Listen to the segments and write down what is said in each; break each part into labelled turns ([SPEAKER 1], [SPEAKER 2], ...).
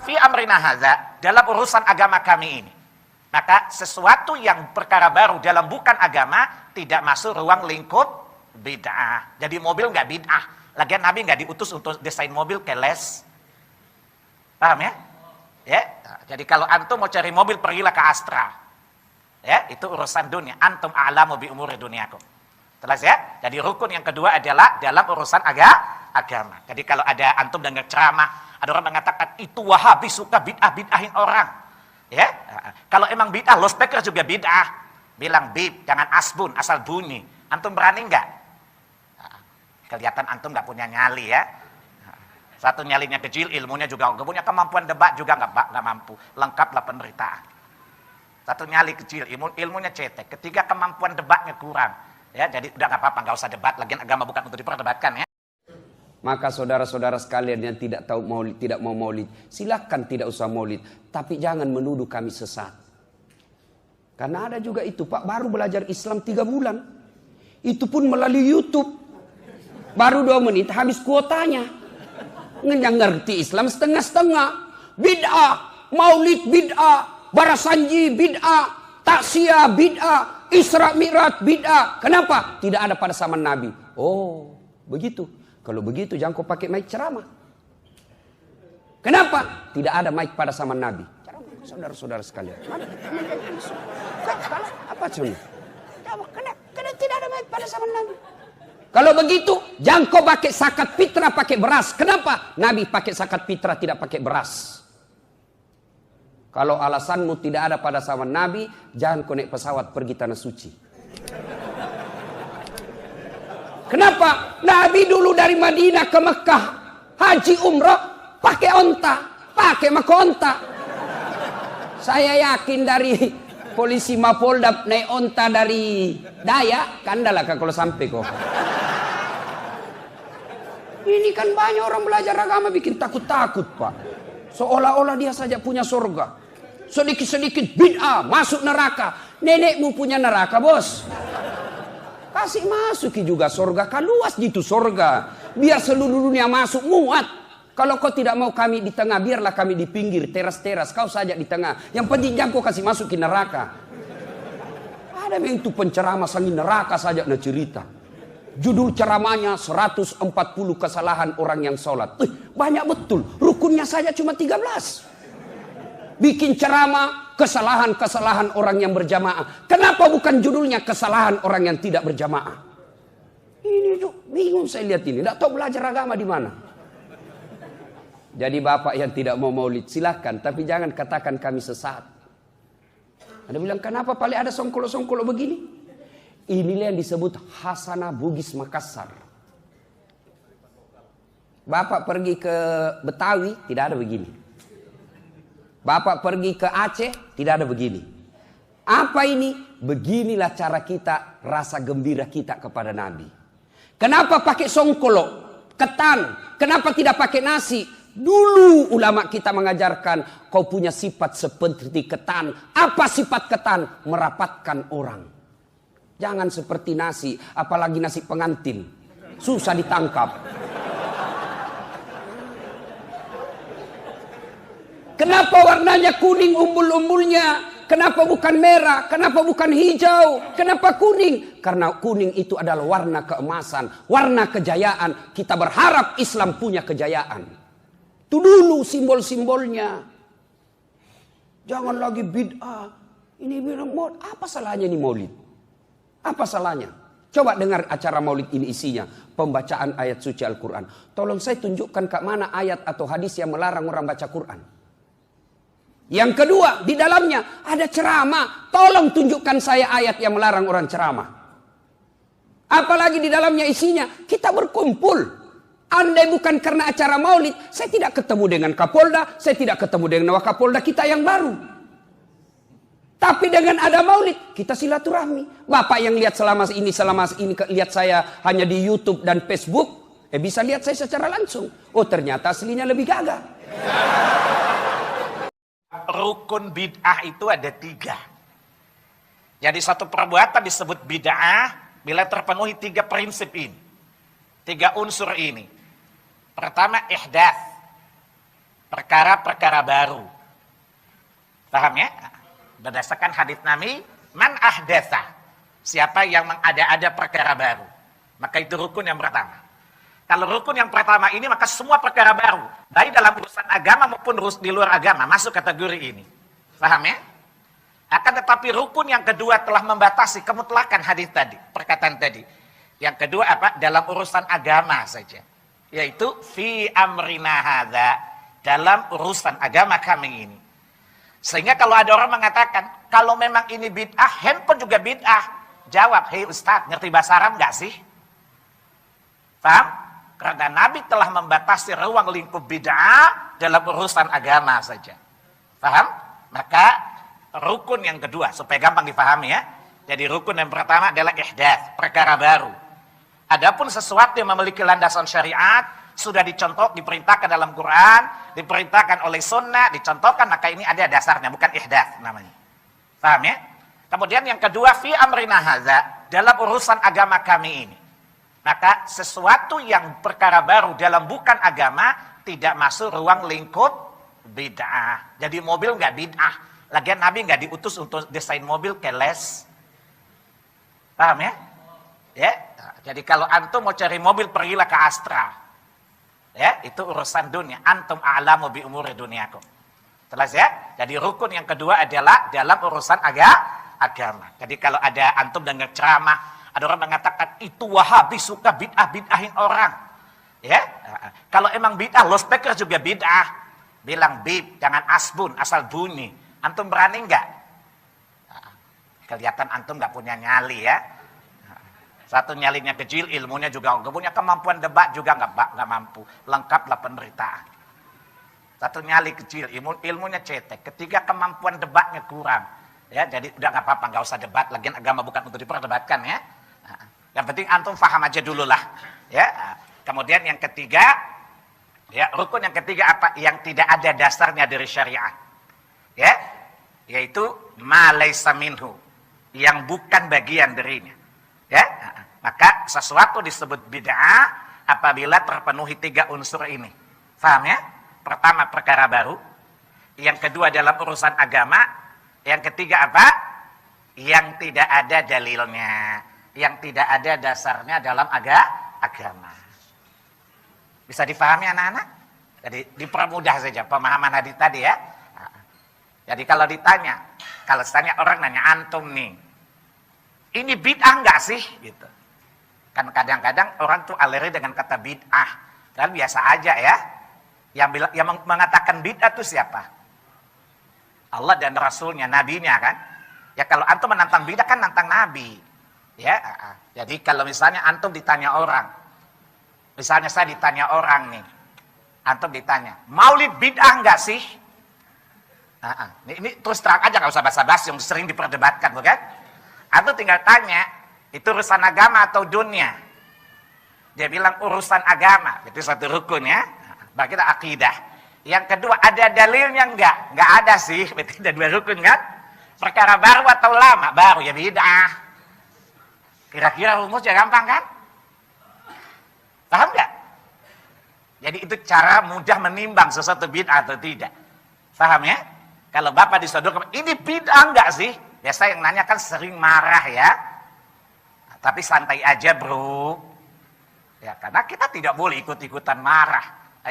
[SPEAKER 1] fi amrina hadza, dalam urusan agama kami ini. Maka sesuatu yang perkara baru dalam bukan agama tidak masuk ruang lingkup bid'ah. Jadi mobil nggak bid'ah. Lagian Nabi nggak diutus untuk desain mobil keles. Paham ya? Ya. Jadi kalau antum mau cari mobil pergilah ke Astra. Ya, itu urusan dunia. Antum a'lamu bi umuri dunyakum. Jelas ya? Jadi rukun yang kedua adalah dalam urusan agama. Jadi kalau ada antum dengar ceramah, ada orang mengatakan itu Wahabi suka bid'ah-bid'ahin orang. Ya, kalau emang bid'ah, loudspeaker juga bid'ah. Bilang bib, jangan asbun, asal bunyi. Antum berani nggak? Kelihatan antum nggak punya nyali ya. Satu nyalinya kecil, ilmunya juga nggak punya kemampuan debat juga nggak mampu. Lengkaplah penderitaan. Satu nyali kecil, ilmunya cetek. Ketiga kemampuan debatnya kurang. Ya, jadi udah nggak apa-apa, nggak usah debat. Lagian agama bukan untuk diperdebatkan ya.
[SPEAKER 2] Maka saudara-saudara sekalian yang tidak tahu maulid, tidak mau maulid, silakan tidak usah maulid. Tapi jangan menuduh kami sesat. Karena ada juga itu, Pak, baru belajar Islam 3 bulan. Itu pun melalui YouTube. Baru 2 menit habis kuotanya. Nggak ngerti Islam setengah-setengah. Bid'ah, maulid bid'ah, barasanji bid'ah, taksiyah bid'ah, Isra Mi'raj bid'ah. Kenapa? Tidak ada pada zaman Nabi. Oh, begitu. Kalau begitu jangan kau pakai mic ceramah. Kenapa? Tidak ada mic pada zaman Nabi. Ceramah, saudara-saudara sekalian. Apa contohnya? Karena tidak ada mic pada zaman Nabi. Kalau begitu, jangan kau pakai zakat fitrah pakai beras. Kenapa? Nabi pakai zakat fitrah tidak pakai beras. Kalau alasanmu tidak ada pada zaman Nabi, jangan kau naik pesawat pergi tanah suci. Kenapa? Nabi dulu dari Madinah ke Mekah haji umrah pakai onta, pakai mahkota. Saya yakin dari polisi Mapolda naik onta dari Dayak, kandalah kalau sampai kok. Ini kan banyak orang belajar agama bikin takut-takut, Pak. Seolah-olah dia saja punya surga. Sedikit-sedikit bid'ah masuk neraka. Nenekmu punya neraka, bos. Kasih masuki juga surga, kan luas gitu surga. Biar seluruh dunia masuk, muat. Kalau kau tidak mau kami di tengah, biarlah kami di pinggir, teras-teras. Kau saja di tengah. Yang penting jangan kau kasih masuki neraka. Ada yang itu penceramah sangi neraka saja na cerita. Judul ceramahnya 140 kesalahan orang yang sholat. Banyak betul, rukunnya saja cuma 13. Bikin ceramah kesalahan-kesalahan orang yang berjamaah. Kenapa bukan judulnya kesalahan orang yang tidak berjamaah? Ini tuh bingung saya lihat ini. Tidak tahu belajar agama di mana. Jadi bapak yang tidak mau maulid silahkan. Tapi jangan katakan kami sesat. Ada bilang kenapa paling ada songkolo-songkolo begini? Inilah yang disebut Hasanah Bugis Makassar. Bapak pergi ke Betawi tidak ada begini. Bapak pergi ke Aceh, tidak ada begini. Apa ini? Beginilah cara kita, rasa gembira kita kepada Nabi. Kenapa pakai songkolo, ketan? Kenapa tidak pakai nasi? Dulu ulama kita mengajarkan, kau punya sifat seperti ketan. Apa sifat ketan? Merapatkan orang. Jangan seperti nasi, apalagi nasi pengantin. Susah ditangkap. Kenapa warnanya kuning umbul-umbulnya? Kenapa bukan merah? Kenapa bukan hijau? Kenapa kuning? Karena kuning itu adalah warna keemasan, warna kejayaan. Kita berharap Islam punya kejayaan. Itu dulu simbol-simbolnya. Jangan lagi bid'ah. Ini bilang maulid. Apa salahnya ini maulid? Apa salahnya? Coba dengar acara maulid ini isinya. Pembacaan ayat suci Al-Quran. Tolong saya tunjukkan ke mana ayat atau hadis yang melarang orang baca Quran. Yang kedua, di dalamnya ada ceramah. Tolong tunjukkan saya ayat yang melarang orang ceramah. Apalagi di dalamnya isinya, kita berkumpul. Andai bukan karena acara maulid, saya tidak ketemu dengan Kapolda, saya tidak ketemu dengan Wakapolda kita yang baru. Tapi dengan ada maulid, kita silaturahmi. Bapak yang lihat selama ini lihat saya hanya di YouTube dan Facebook, bisa lihat saya secara langsung. Oh, ternyata aslinya lebih gagah.
[SPEAKER 1] Rukun bid'ah itu ada 3. Jadi satu perbuatan disebut bid'ah bila terpenuhi 3 prinsip ini. 3 unsur ini. Pertama, ihdath. perkara-perkara baru. Paham ya? Berdasarkan hadis Nabi, man ahdatsa, siapa yang mengada-ada perkara baru, maka itu rukun yang pertama. Kalau rukun yang pertama ini, maka semua perkara baru, baik dalam urusan agama maupun di luar agama, masuk kategori ini. Paham ya? Akan tetapi rukun yang kedua telah membatasi kemutlakan hadis tadi, perkataan tadi. Yang kedua apa? Dalam urusan agama saja. Yaitu fi amrina hadza, dalam urusan agama kami ini. Sehingga kalau ada orang mengatakan, kalau memang ini bid'ah, handphone juga bid'ah. Jawab, hei Ustaz, ngerti bahasa Arab nggak sih? Paham? Karena Nabi telah membatasi ruang lingkup bid'ah dalam urusan agama saja. Paham? Maka rukun yang kedua, supaya gampang dipahami ya. Jadi rukun yang pertama adalah ihdaats, perkara baru. Adapun sesuatu yang memiliki landasan syariat, sudah dicontoh, diperintahkan dalam Quran, diperintahkan oleh sunnah, dicontohkan, maka ini ada dasarnya, bukan ihdaats namanya. Paham ya? Kemudian yang kedua, fi amrina hadza, dalam urusan agama kami ini. Maka sesuatu yang perkara baru dalam bukan agama, tidak masuk ruang lingkup bid'ah. Jadi mobil nggak bid'ah. Lagian Nabi nggak diutus untuk desain mobil keles. Paham ya? Ya. Jadi kalau antum mau cari mobil, pergilah ke Astra. Ya, itu urusan dunia. Antum a'lamu bi umuri dunyakum. Jelas ya? Jadi rukun yang kedua adalah dalam urusan agama. Jadi kalau ada antum dengar ceramah, ada orang mengatakan itu Wahabi suka bid'ah-bid'ahin orang. Ya? Kalau emang bid'ah, loudspeaker juga bid'ah. Bilang bib, jangan asbun, asal bunyi. Antum berani enggak? Kelihatan antum enggak punya nyali ya. Satu nyalinya kecil, ilmunya juga enggak punya kemampuan debat juga enggak mampu. Lengkaplah penderitaan. Satu nyali kecil, ilmunya cetek. Ketiga kemampuan debatnya kurang. Ya, jadi udah enggak apa-apa, enggak usah debat. Lagian agama bukan untuk diperdebatkan ya. Yang penting antum paham aja dulu lah. Ya. Kemudian yang ketiga, ya, rukun yang ketiga apa? Yang tidak ada dasarnya dari syariat. Ya, yaitu ma laisa minhu, yang bukan bagian darinya. Ya, maka sesuatu disebut bid'ah apabila terpenuhi tiga unsur ini. Paham ya? Pertama, perkara baru. Yang kedua, dalam urusan agama. Yang ketiga apa? Yang tidak ada dalilnya, yang tidak ada dasarnya dalam agama. Bisa dipahami anak-anak? Jadi dipermudah saja pemahaman hadis tadi ya. Jadi kalau ditanya, kalau ditanya orang nanya antum nih, ini bid'ah enggak sih? Gitu. Kan kadang-kadang orang tuh alergi dengan kata bid'ah. Dan biasa aja ya. Yang mengatakan bid'ah itu siapa? Allah dan Rasulnya, Nabinya kan. Ya kalau antum menantang bid'ah kan nantang Nabi. Ya. Jadi kalau misalnya antum ditanya orang, misalnya saya ditanya orang nih, antum ditanya, maulid bid'ah enggak sih? Ini terus terang aja, nggak usah basa-basi yang sering diperdebatkan, bukan? Atau tinggal tanya, itu urusan agama atau dunia? Dia bilang urusan agama, itu satu rukun ya. Bagi kita akidah. Yang kedua, ada dalilnya enggak? Enggak ada sih, berarti ada dua rukun kan? Perkara baru atau lama? Baru ya bid'ah. Kira-kira rumusnya gampang kan? Paham nggak? Jadi itu cara mudah menimbang sesuatu bid'ah atau tidak. Paham ya? Kalau bapak disodorkan, ini bid'ah enggak sih? Biasa yang nanya kan sering marah ya. Tapi santai aja bro. Ya, karena kita tidak boleh ikut-ikutan marah.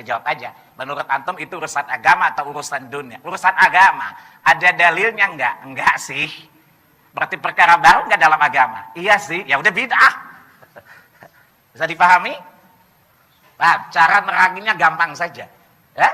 [SPEAKER 1] Jawab aja. Menurut antum itu urusan agama atau urusan dunia? Urusan agama. Ada dalilnya enggak? Enggak sih. Berarti perkara baru enggak dalam agama? Iya sih. Ya udah bid'ah. Bisa dipahami? Nah, cara neranginnya gampang saja. Ya?